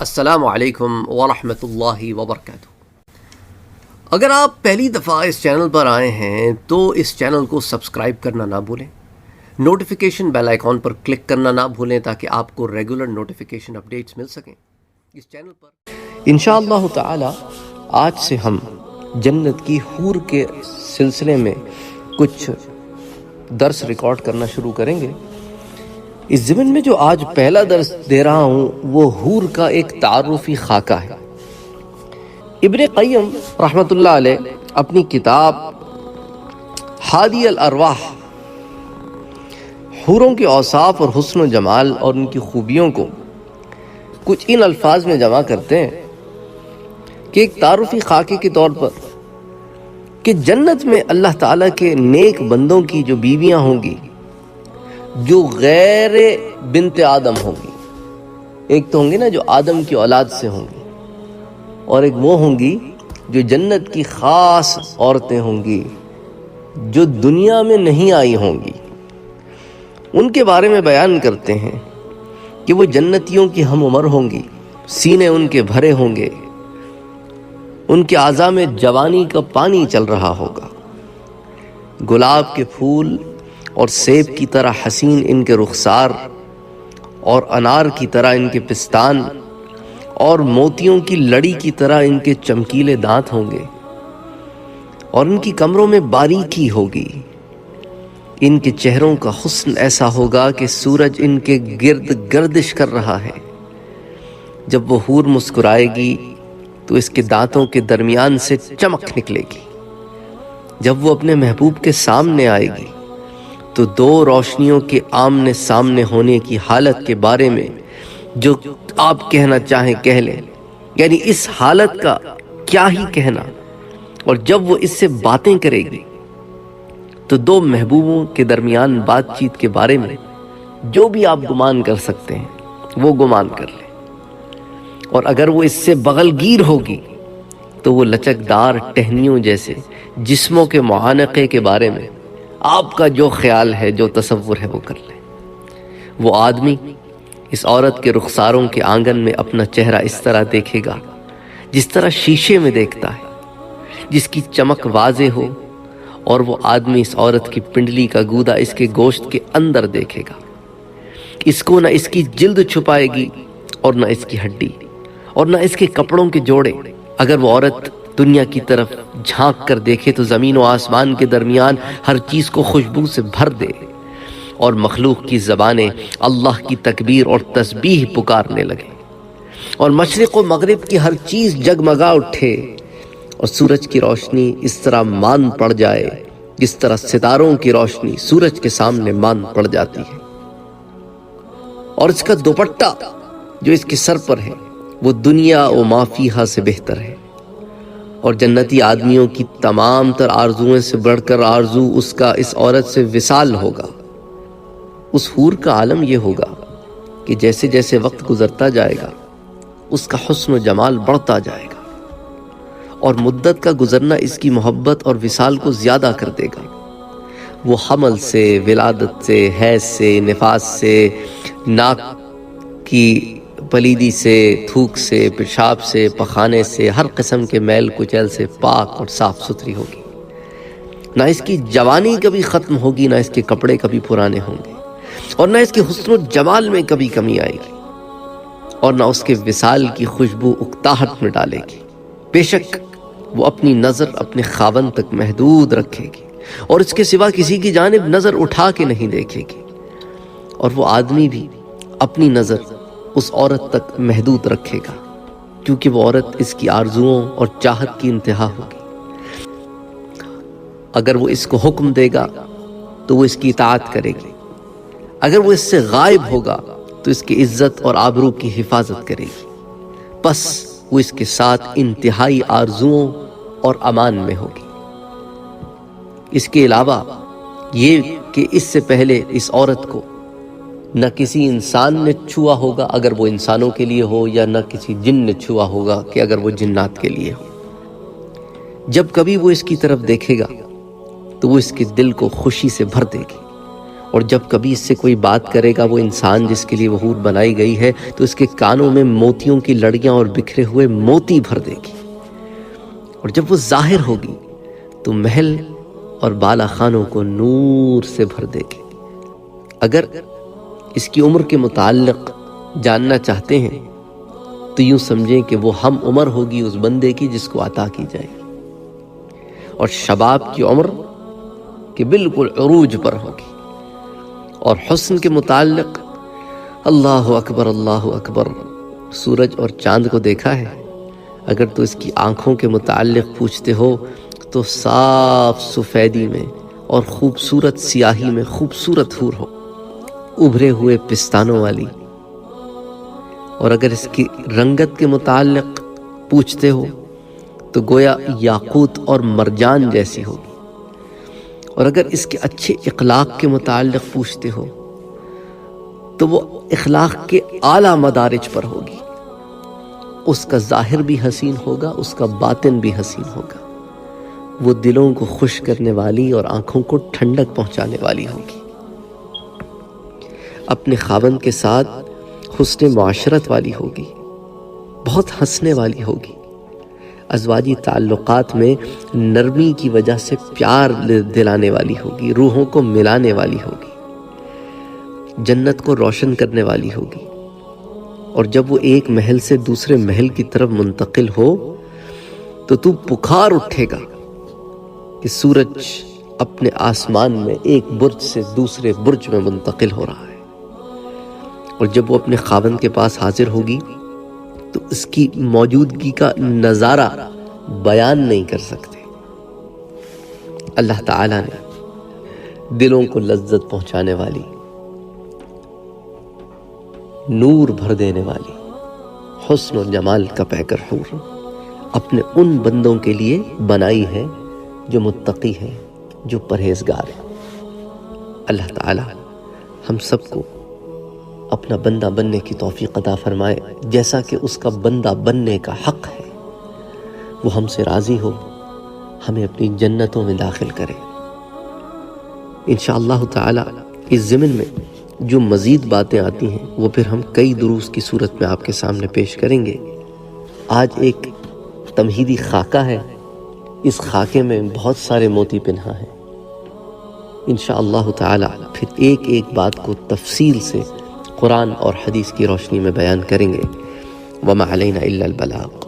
السلام علیکم ورحمۃ اللہ وبرکاتہ۔ اگر آپ پہلی دفعہ اس چینل پر آئے ہیں تو اس چینل کو سبسکرائب کرنا نہ بھولیں، نوٹیفیکیشن بیل آئیکن پر کلک کرنا نہ بھولیں تاکہ آپ کو ریگولر نوٹیفیکیشن اپڈیٹس مل سکیں اس چینل پر۔ انشاءاللہ تعالی آج سے ہم جنت کی حور کے سلسلے میں کچھ درس ریکارڈ کرنا شروع کریں گے۔ اس ضمن میں جو آج پہلا درس دے رہا ہوں وہ حور کا ایک تعارفی خاکہ ہے۔ ابن قیم رحمۃ اللہ علیہ اپنی کتاب ہادی الارواح حوروں کے اوصاف اور حسن و جمال اور ان کی خوبیوں کو کچھ ان الفاظ میں جمع کرتے ہیں کہ ایک تعارفی خاکے کے طور پر کہ جنت میں اللہ تعالیٰ کے نیک بندوں کی جو بیویاں ہوں گی جو غیر بنت آدم ہوں گی، ایک تو ہوں گی نا جو آدم کی اولاد سے ہوں گی، اور ایک وہ ہوں گی جو جنت کی خاص عورتیں ہوں گی جو دنیا میں نہیں آئی ہوں گی۔ ان کے بارے میں بیان کرتے ہیں کہ وہ جنتیوں کی ہم عمر ہوں گی، سینے ان کے بھرے ہوں گے، ان کے اعضاء میں جوانی کا پانی چل رہا ہوگا، گلاب کے پھول اور سیب کی طرح حسین ان کے رخسار اور انار کی طرح ان کے پستان اور موتیوں کی لڑی کی طرح ان کے چمکیلے دانت ہوں گے، اور ان کی کمروں میں باریکی ہوگی، ان کے چہروں کا حسن ایسا ہوگا کہ سورج ان کے گرد گردش کر رہا ہے۔ جب وہ حور مسکرائے گی تو اس کے دانتوں کے درمیان سے چمک نکلے گی۔ جب وہ اپنے محبوب کے سامنے آئے گی تو دو روشنیوں کے آمنے سامنے ہونے کی حالت کے بارے میں جو آپ کہنا چاہیں کہہ لیں، یعنی اس حالت کا کیا ہی کہنا۔ اور جب وہ اس سے باتیں کرے گی تو دو محبوبوں کے درمیان بات چیت کے بارے میں جو بھی آپ گمان کر سکتے ہیں وہ گمان کر لیں۔ اور اگر وہ اس سے بغل گیر ہوگی تو وہ لچکدار ٹہنیوں جیسے جسموں کے معانقے کے بارے میں آپ کا جو خیال ہے، جو تصور ہے وہ کر لیں۔ وہ آدمی اس عورت کے رخساروں کے آنگن میں اپنا چہرہ اس طرح دیکھے گا جس طرح شیشے میں دیکھتا ہے، جس کی چمک واضح ہو، اور وہ آدمی اس عورت کی پنڈلی کا گودا اس کے گوشت کے اندر دیکھے گا۔ اس کو نہ اس کی جلد چھپائے گی اور نہ اس کی ہڈی اور نہ اس کے کپڑوں کے جوڑے۔ اگر وہ عورت دنیا کی طرف جھانک کر دیکھے تو زمین و آسمان کے درمیان ہر چیز کو خوشبو سے بھر دے، اور مخلوق کی زبانیں اللہ کی تکبیر اور تسبیح پکارنے لگے، اور مشرق و مغرب کی ہر چیز جگمگا اٹھے، اور سورج کی روشنی اس طرح مان پڑ جائے جس طرح ستاروں کی روشنی سورج کے سامنے مان پڑ جاتی ہے۔ اور اس کا دوپٹہ جو اس کے سر پر ہے وہ دنیا و ما فیہا سے بہتر ہے، اور جنتی آدمیوں کی تمام تر آرزوؤں سے بڑھ کر آرزو اس کا اس عورت سے وصال ہوگا۔ اس حور کا عالم یہ ہوگا کہ جیسے جیسے وقت گزرتا جائے گا اس کا حسن و جمال بڑھتا جائے گا، اور مدت کا گزرنا اس کی محبت اور وصال کو زیادہ کر دے گا۔ وہ حمل سے، ولادت سے، حیض سے، نفاس سے، ناک کی پلیدی سے، تھوک سے، پیشاب سے، پخانے سے، ہر قسم کے میل کچیل سے پاک اور صاف ستھری ہوگی۔ نہ اس کی جوانی کبھی ختم ہوگی، نہ اس کے کپڑے کبھی پرانے ہوں گے، اور نہ اس کے حسن و جمال میں کبھی کمی آئے گی، اور نہ اس کے وصال کی خوشبو اکتاہٹ میں ڈالے گی۔ بے شک وہ اپنی نظر اپنے خاوند تک محدود رکھے گی اور اس کے سوا کسی کی جانب نظر اٹھا کے نہیں دیکھے گی، اور وہ آدمی بھی اپنی نظر اس عورت تک محدود رکھے گا، کیونکہ وہ عورت اس کی آرزوؤں اور چاہت کی انتہا ہوگی۔ اگر وہ اس کو حکم دے گا تو وہ اس کی اطاعت کرے گی، اگر وہ اس سے غائب ہوگا تو اس کی عزت اور آبرو کی حفاظت کرے گی، پس وہ اس کے ساتھ انتہائی آرزوؤں اور امان میں ہوگی۔ اس کے علاوہ یہ کہ اس سے پہلے اس عورت کو نہ کسی انسان نے چھوا ہوگا اگر وہ انسانوں کے لیے ہو، یا نہ کسی جن نے چھوا ہوگا کہ اگر وہ جنات کے لیے ہو۔ جب کبھی وہ اس کی طرف دیکھے گا تو وہ اس کے دل کو خوشی سے بھر دے گی، اور جب کبھی اس سے کوئی بات کرے گا، وہ انسان جس کے لیے وہ حور بنائی گئی ہے، تو اس کے کانوں میں موتیوں کی لڑیاں اور بکھرے ہوئے موتی بھر دے گی، اور جب وہ ظاہر ہوگی تو محل اور بالا خانوں کو نور سے بھر دے گی۔ اگر اس کی عمر کے متعلق جاننا چاہتے ہیں تو یوں سمجھیں کہ وہ ہم عمر ہوگی اس بندے کی جس کو عطا کی جائے، اور شباب کی عمر کہ بالکل عروج پر ہوگی۔ اور حسن کے متعلق اللہ اکبر اللہ اکبر، سورج اور چاند کو دیکھا ہے؟ اگر تو اس کی آنکھوں کے متعلق پوچھتے ہو تو صاف سفیدی میں اور خوبصورت سیاہی میں خوبصورت حور ہو، ابھرے ہوئے پستانوں والی۔ اور اگر اس کی رنگت کے متعلق پوچھتے ہو تو گویا یاقوت اور مرجان جیسی ہوگی۔ اور اگر اس کے اچھے اخلاق کے متعلق پوچھتے ہو تو وہ اخلاق کے اعلیٰ مدارج پر ہوگی۔ اس کا ظاہر بھی حسین ہوگا، اس کا باطن بھی حسین ہوگا۔ وہ دلوں کو خوش کرنے والی اور آنکھوں کو ٹھنڈک پہنچانے والی ہوگی۔ اپنے خاوند کے ساتھ حسن معاشرت والی ہوگی، بہت ہنسنے والی ہوگی، ازواجی تعلقات میں نرمی کی وجہ سے پیار دلانے والی ہوگی، روحوں کو ملانے والی ہوگی، جنت کو روشن کرنے والی ہوگی۔ اور جب وہ ایک محل سے دوسرے محل کی طرف منتقل ہو تو تو پکار اٹھے گا کہ سورج اپنے آسمان میں ایک برج سے دوسرے برج میں منتقل ہو رہا ہے۔ اور جب وہ اپنے خاوند کے پاس حاضر ہوگی تو اس کی موجودگی کا نظارہ بیان نہیں کر سکتے۔ اللہ تعالیٰ نے دلوں کو لذت پہنچانے والی، نور بھر دینے والی، حسن و جمال کا پیکر حور اپنے ان بندوں کے لیے بنائی ہے جو متقی ہیں، جو پرہیزگار ہیں۔ اللہ تعالیٰ ہم سب کو اپنا بندہ بننے کی توفیق عطا فرمائے، جیسا کہ اس کا بندہ بننے کا حق ہے۔ وہ ہم سے راضی ہو، ہمیں اپنی جنتوں میں داخل کرے۔ انشاءاللہ تعالی اس ضمن میں جو مزید باتیں آتی ہیں وہ پھر ہم کئی دروس کی صورت میں آپ کے سامنے پیش کریں گے۔ آج ایک تمہیدی خاکہ ہے، اس خاکے میں بہت سارے موتی پنہا ہیں۔ انشاءاللہ تعالی پھر ایک ایک بات کو تفصیل سے قرآن اور حدیث کی روشنی میں بیان کریں گے۔ وما علینا الا البلاغ۔